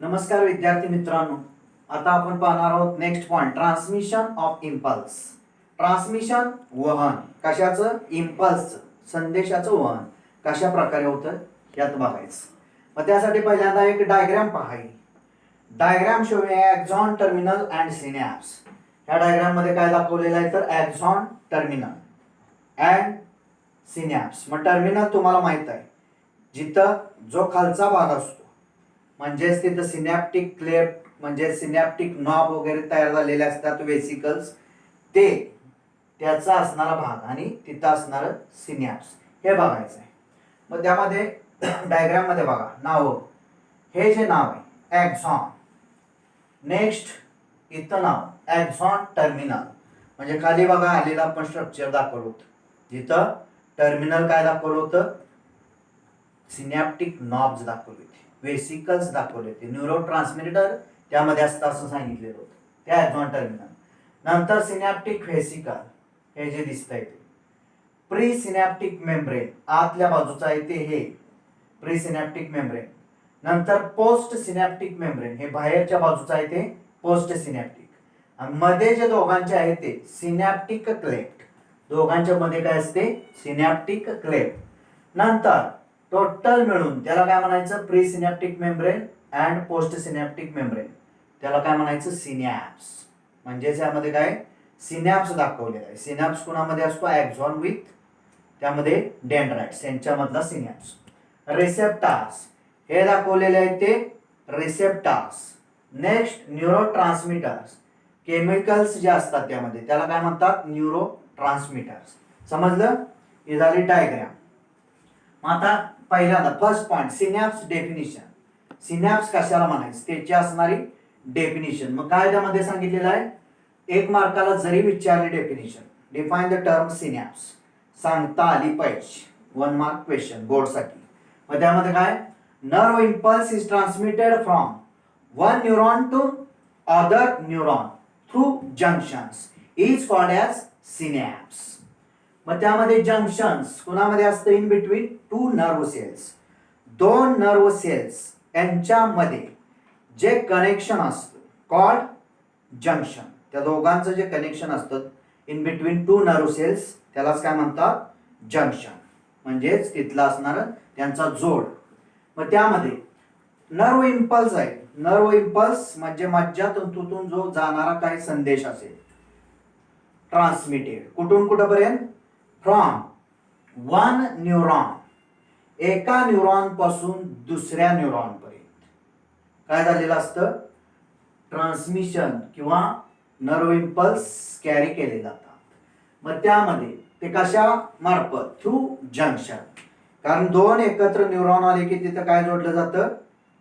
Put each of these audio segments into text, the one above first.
नमस्कार विद्यार्थी मित्रांनो, आता आपण पाहणार आहोत next point, transmission of impulse. Transmission वहन कशाचं? इम्पल्सचं, संदेशाचं वहन कशा प्रकारे होतं यात बघायचं. मग त्यासाठी पहिल्यांदा एक डायग्राम पाहायची. Diagram showing axon terminal and synapse. ह्या डायग्राम मध्ये काय दाखवलेलं आहे तर ॲक्झॉन टर्मिनल अँड सिनॅप्स. मग टर्मिनल तुम्हाला माहित आहे, जिथं जो खालचा भाग असतो म्हणजेच तिथं सिनॅप्टिक क्लेफ्ट म्हणजे सिनॅप्टिक नॉब वगैरे तयार झालेले असतात, वेसिकल्स, ते त्याचा असणारा भाग आणि तिथं असणारं सिनॅप्स हे बघायचं आहे. मग त्यामध्ये डायग्राम मध्ये बघा नाव, हे जे नाव आहे ॲक्झॉन, नेक्स्ट इथं नाव ॲक्झॉन टर्मिनल, म्हणजे खाली बघा आलेलं आपण स्ट्रक्चर दाखवलं होतं, जिथं टर्मिनल काय दाखवलं होतं, सिनॅप्टिक नॉब्स दाखवले होते, वेसिकल्स दाखवले होते, न्यूरो ट्रान्समिटर त्यामध्ये असतं असं सांगितलेलं होतं, त्या ॲक्झॉन टर्मिनल. नंतर सिनॅप्टिक व्हेसिकल हे जे दिसतंय ते प्री सिनॅप्टिक मेम्ब्रेन, आतल्या बाजूचं आहे ते हे प्री सिनॅप्टिक मेम्ब्रेन. नंतर पोस्ट सिनॅप्टिक मेम्ब्रेन, हे बाहेरच्या बाजूचं आहे ते पोस्ट सिनॅप्टिक. आणि मध्ये जे दोघांचे आहे ते सिनॅप्टिक क्लेफ्ट, दोघांच्या मध्ये काय असते सिनॅप्टिक क्लेफ्ट. नंतर टोटल मिळून त्याला काय म्हणायचं, pre synaptic membrane and post synaptic membrane, त्याला काय म्हणायचं सिनॅप्स. म्हणजे यामध्ये काय सिनॅप्स दाखवलेला आहे. सिनॅप्स कोणामध्ये असतो, ॲक्झॉन विथ त्यामध्ये डेंड्राइट्स यांच्यामधला सिनॅप्स. रिसेप्टार्स हे दाखवलेले आहेत ते receptors. Next neuro transmitters, chemicals जे असतात त्यामध्ये त्याला काय म्हणतात न्यूरो ट्रान्समिटर्स. समजलं? ही झाली डायग्राम. आता पहिल्यांदा first point synapse definition. Synapse कशाला म्हणायचं त्याची असणारी डेफिनिशन. मग काय त्यामध्ये सांगितलेलं आहे, एक मार्काला जरी विचारली definition, define the term synapse, सांगता आली पाहिजे, 1 मार्क क्वेश्चन बोर्डसाठी. मग त्यामध्ये काय, nerve impulse is transmitted from one neuron to other neuron through junctions is called as synapse. मग त्यामध्ये जंक्शन्स कोणामध्ये असतं, in between two nerve cells, दोन नर्व सेल्स यांच्यामध्ये जे कनेक्शन असतं कॉल्ड जंक्शन. त्या दोघांचं जे कनेक्शन असतं in between two nerve cells त्यालाच काय म्हणतात जंक्शन, म्हणजेच तिथला असणार त्यांचा जोड. मग त्यामध्ये नर्व इम्पल्स आहे, नर्व इम्पल्स म्हणजे मज्जातंतूतून जो जाणारा काही संदेश असेल, ट्रान्समिटेड कुठून कुठपर्यंत, फ्रॉम वन न्यूरॉन, एका न्यूरॉन पासून दुसऱ्या न्यूरॉन पर्यंत काय झालेलं असतं, ट्रान्समिशन किंवा नर्व इम्पल्स कॅरी केले जातात. मग त्यामध्ये ते कशा मार्फत, थ्रू जंक्शन, कारण दोन एकत्र न्यूरॉन आले की तिथं काय जोडलं जातं,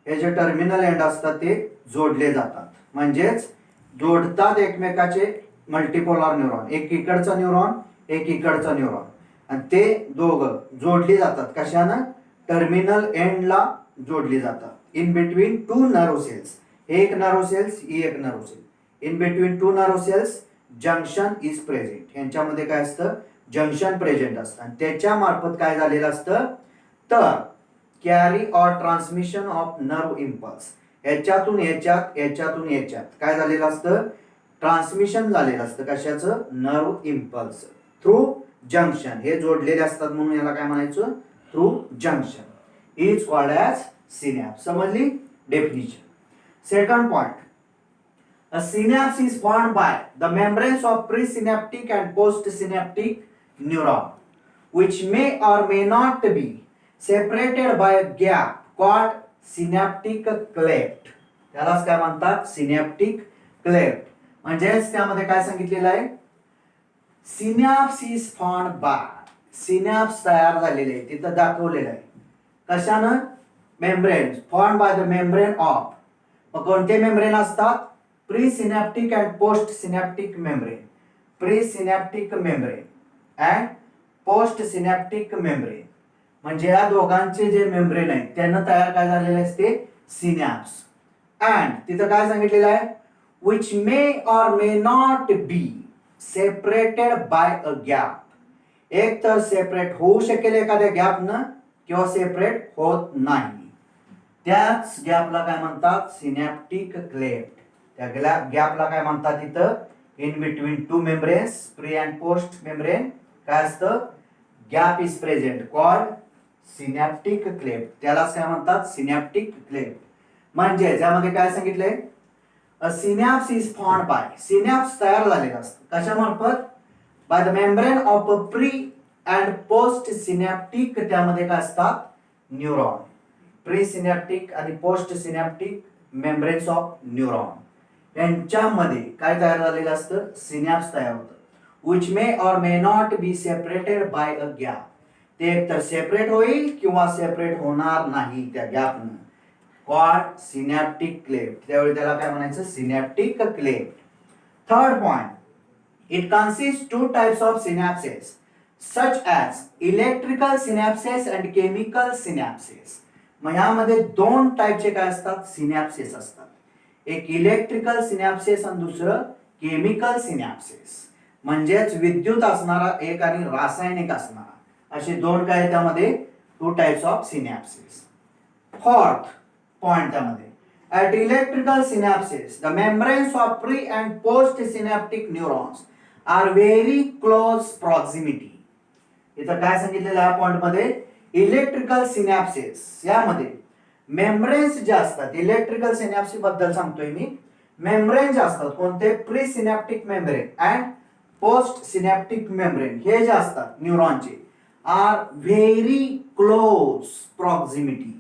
हे जे टर्मिनल एंड असतात ते जोडले जातात, म्हणजेच जोडतात एकमेकाचे मल्टीपोलार न्यूरॉन, एक इकडचा न्यूरॉन एक इकडचा न्यूरॉन, आणि ते दोघं जोडली जातात कशानं, टर्मिनल एंडला जोडली जातात. In between two nerve cells, एक नर्व सेल्स ही एक nerve cell, in between two nerve cells junction is present, यांच्यामध्ये काय असतं जंक्शन प्रेझेंट असतं. आणि त्याच्या मार्फत काय झालेलं असतं तर carry or transmission of nerve impulse, याच्यातून याच्यात याच्यातून याच्यात काय झालेलं असतं, ट्रान्समिशन झालेलं असतं कशाचं, नर्व इम्पल्स थ्रू जंक्शन, हे जोडलेले असतात म्हणून याला काय म्हणायचं through junction, is called as synapse. समजली definition. Second point, a synapse is formed by the membranes of presynaptic and postsynaptic neuron which may or may not be separated by a gap called synaptic cleft. त्यालाच काय म्हणतात synaptic cleft. म्हणजेच त्यामध्ये काय सांगितलेलं आहे, synapse is formed by, synapse तयार झालेले आहे तिथं दाखवलेलं आहे कशानं, membrane, formed by the membrane of. मग कोणते मेम्ब्रेन असतात, presynaptic and post synaptic membrane, pre synaptic membrane and post synaptic membrane, म्हणजे या दोघांचे जे मेम्ब्रेन आहेत त्यांना तयार काय झालेले असते सिनॅप्स. अँड तिथं काय सांगितलेलं आहे, which may or may not be separated by a gap, एक तर सेपरेट होऊ शकेल एखाद्या गॅपनं किंवा सेपरेट होत नाही. त्याच गॅपला काय म्हणतात, सिनॅप्टिक क्लेफ्ट. त्या गॅपला काय म्हणतात इथं, in between two membranes, pre and post membrane काय असतं, gap is present, called synaptic cleft. त्यालाच काय म्हणतात, सिनॅप्टिक क्लेफ्ट. म्हणजे त्यामध्ये काय सांगितलंय, a synapse is formed by, synapse तयार झालेला असतं कशामार्फत, by the membrane of a pre and post synaptic. त्यामध्ये काय असतात, न्यूरॉन, प्री सिनॅप्टिक आणि post synaptic membranes of neuron यांच्यामध्ये काय तयार झालेलं असतं, सिनॅप्स तयार होतं. Which may or may not be separated by a gap. ते एकतर सेपरेट होईल किंवा सेपरेट होणार नाही त्या गॅपनं, कॉल्ड सिनॅप्टिक क्लेफ्ट. त्यावेळी त्याला काय म्हणायचं, synaptic cleft. Third point, it consist two types of synapses such as electrical synapses and chemical synapses. मग ह्यामध्ये दोन टाईपचे काय असतात, सिनॅप्सेस असतात. एक इलेक्ट्रिकल सिनॅप्सेस आणि दुसरं केमिकल सिनॅप्सेस. म्हणजेच विद्युत असणारा एक आणि रासायनिक असणारा, असे दोन काय त्यामध्ये, two types of synapses. Fourth point त्यामध्ये, at electrical synapses the membranes of pre and post synaptic neurons are very close proximity. इथं काय सांगितलेलं आहे पॉइंट मध्ये, इलेक्ट्रिकल सिनॅप्सेस यामध्ये मेम्ब्रेन्स जे असतात, इलेक्ट्रिकल सिनॅप्सिस बद्दल सांगतोय मी, मेम्ब्रेन जे असतात कोणते, pre synaptic membrane and post synaptic membrane, हे जे असतात न्यूरॉनचे, are very close proximity.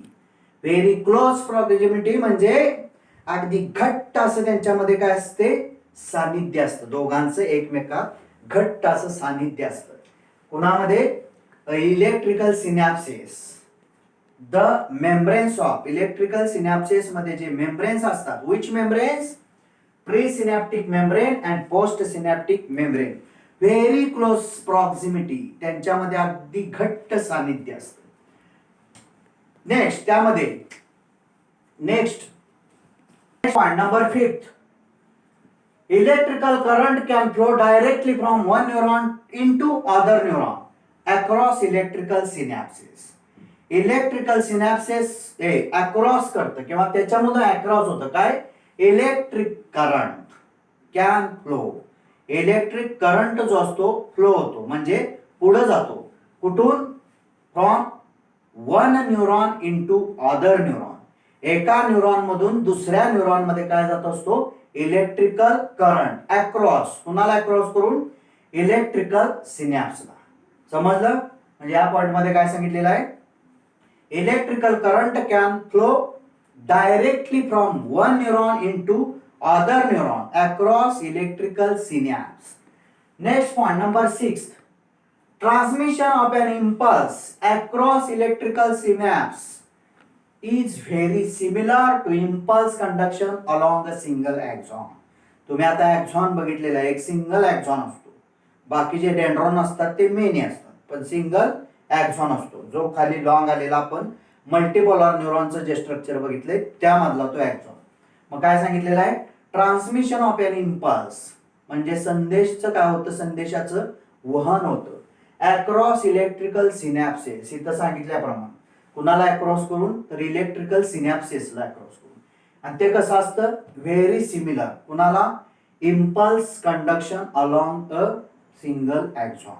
Very close proximity म्हणजे अगदी घट्ट असं त्यांच्यामध्ये काय असते, सानिध्य असतं. दोघांचं एकमेकात घट्ट असं सानिध्य असतं. कुणामध्ये, electrical synapses, the membranes of electrical synapses मध्ये जे मेम्ब्रेन्स असतात, which membranes, pre synaptic membrane and post synaptic membrane, very close proximity, त्यांच्यामध्ये अगदी घट्ट सानिध्य असतं. नेक्स्ट त्यामध्ये, next point number 5, electrical current can flow directly from one neuron into other neuron across electrical synapses. Electrical synapses हे across करतं किंवा त्याच्यामधून अक्रॉस होतं काय, electric current can flow. Electric current जो असतो फ्लो होतो म्हणजे पुढे जातो. कुठून, from one neuron into other neuron. एका न्यूरॉन मधून दुसऱ्या न्यूरॉन मध्ये काय जात असतो, इलेक्ट्रिकल करंट अक्रॉस. कुणाला अक्रॉस करून, इलेक्ट्रिकल सिनॅप्सला. समजलं. म्हणजे या पॉइंट मध्ये काय सांगितलेलं आहे, electrical current can flow directly from one neuron into other neuron across electrical synapse. Next point number 6, transmission of an impulse across electrical synapse is very similar to impulse conduction along a single axon. तुम्ही आता axon बघितलेला आहे, एक single axon असतो, बाकीचे dendron असतात ते many असतात, पण सिंगल ॲक्झॉन असतो जो खाली लॉंग आलेला. आपण मल्टीपोलर न्यूरॉनचं जे स्ट्रक्चर बघितलंय त्यामधला तो ॲक्झॉन. मग काय सांगितलेलं आहे, ट्रान्समिशन ऑफ एन इम्पल्स म्हणजे संदेशचं काय होतं, संदेशाचं वहन होतं अक्रॉस इलेक्ट्रिकल सिनॅप्सेस. इथं सांगितल्याप्रमाणे कुणाला अक्रॉस करून, तर इलेक्ट्रिकल सिनॅप्सेसला अक्रॉस करून. आणि ते कसं असतं, व्हेरी सिमिलर. कुणाला, impulse conduction along a single axon.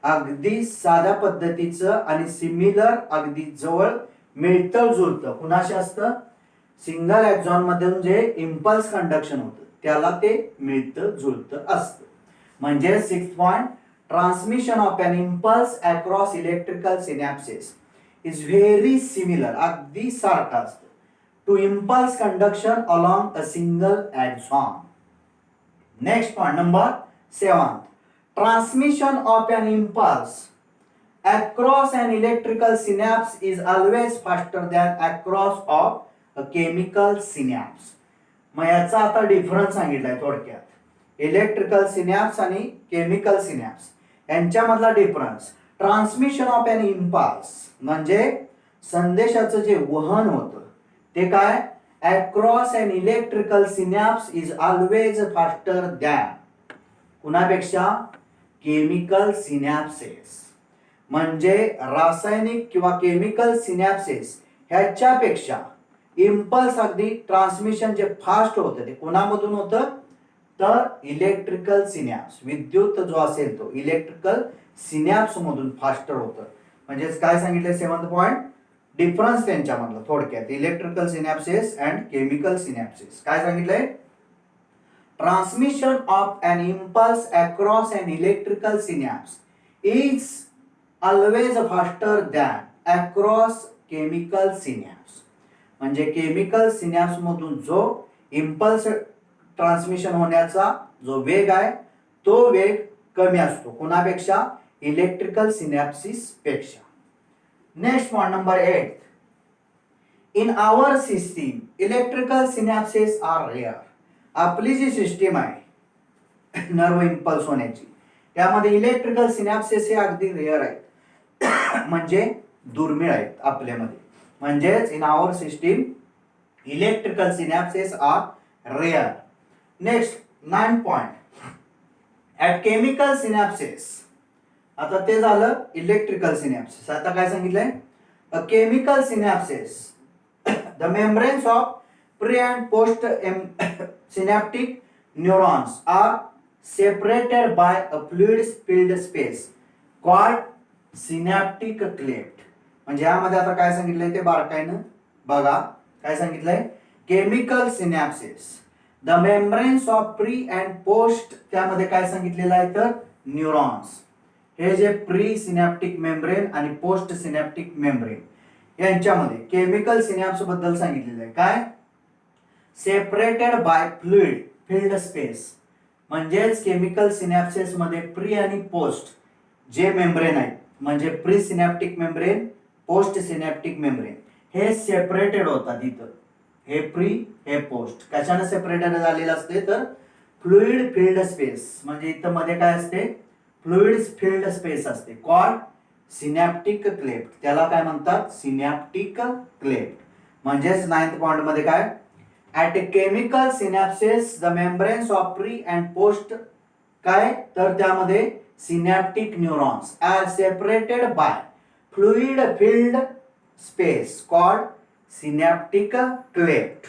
अगदी साध्या पद्धतीचं आणि सिमिलर, अगदी जवळ मिळतं जुळतं. कुणाशी असतं, सिंगल ॲक्झॉन मधून जे इम्पल्स कंडक्शन होतं त्याला ते मिळतं जुळतं असतं. म्हणजे 6th point, transmission of an impulse across electrical synapses is very similar, अगदी सारखा असतं, to impulse conduction along a single axon. Next point number 7, transmission of an impulse across an electrical synapse is always faster than across of a chemical synapse. मग याचा आता difference सांगितलाय थोडक्यात, electrical synapse आणि chemical synapse यांच्यामधला difference. Transmission of an impulse म्हणजे संदेशाचं जे वहन होतं ते काय, across an electrical synapse is always faster than, कुणापेक्षा, केमिकल सिनॅप्सेस. म्हणजे रासायनिक किंवा केमिकल सिनॅप्सेस ह्याच्यापेक्षा इम्पल्स अगदी ट्रान्समिशन जे फास्ट होतं ते कोणामधून होतं तर इलेक्ट्रिकल सिनॅप्स, विद्युत जो असेल तो इलेक्ट्रिकल सिनॅप्स मधून फास्टर होतं. म्हणजेच काय सांगितलं 7th पॉइंट डिफरन्स त्यांच्यामधलं थोडक्यात electrical synapses and chemical synapses. काय सांगितलंय transmission of an impulse across an electrical synapse is always faster than across chemical synapse. म्हणजे केमिकल सिनॅप्स मधून जो इम्पल्स ट्रान्समिशन होण्याचा जो वेग आहे तो वेग कमी असतो कोणापेक्षा इलेक्ट्रिकल सिनॅप्सिस पेक्षा. Next point number 8. In our system electrical synapses are rare. आपली जी सिस्टीम आहे नर्व इम्पल्स होण्याची त्यामध्ये इलेक्ट्रिकल सिनॅप्सेस हे अगदी रेअर आहेत म्हणजे दुर्मिळ आहेत आपल्यामध्ये. म्हणजेच in our system electrical synapses are rare. Next 9 point at chemical synapses. आता ते झालं इलेक्ट्रिकल सिनॅप्सेस. आता काय सांगितलंय a chemical synapses the membranes of pre and post synaptic neurons are separated by a fluid filled space called synaptic cleft. म्हणजे यामध्ये आता काय सांगितलंय ते बारकाईनं बघा. काय सांगितलंय chemical synapses the membranes of pre and post. त्यामध्ये काय सांगितलेलं आहे तर न्यूरॉन्स. हे जे प्री सिनॅप्टिक मेम्ब्रेन आणि पोस्ट सिनॅप्टिक मेम्ब्रेन यांच्यामध्ये केमिकल सिनॅप्स बद्दल सांगितलेलं आहे. काय separated by fluid filled space. म्हणजेच केमिकल सिनॅप्सेस मध्ये प्री आणि पोस्ट जे मेम्ब्रेन आहेत म्हणजे pre synaptic membrane post synaptic membrane हे सेपरेटेड होतात. इथं हे प्री हे पोस्ट कशाने सेपरेटेड झालेलं असते तर फ्लुइड फिल्ड स्पेस. म्हणजे इथं मध्ये काय असते फ्लुइड फिल्ड स्पेस असते कॉल्ड सिनॅप्टिक क्लेफ्ट. त्याला काय म्हणतात सिनॅप्टिक क्लेफ्ट. म्हणजेच 9th पॉइंट मध्ये काय at chemical synapses the membranes of pre and post काय तर त्यामध्ये synaptic neurons are separated by fluid filled space called synaptic cleft.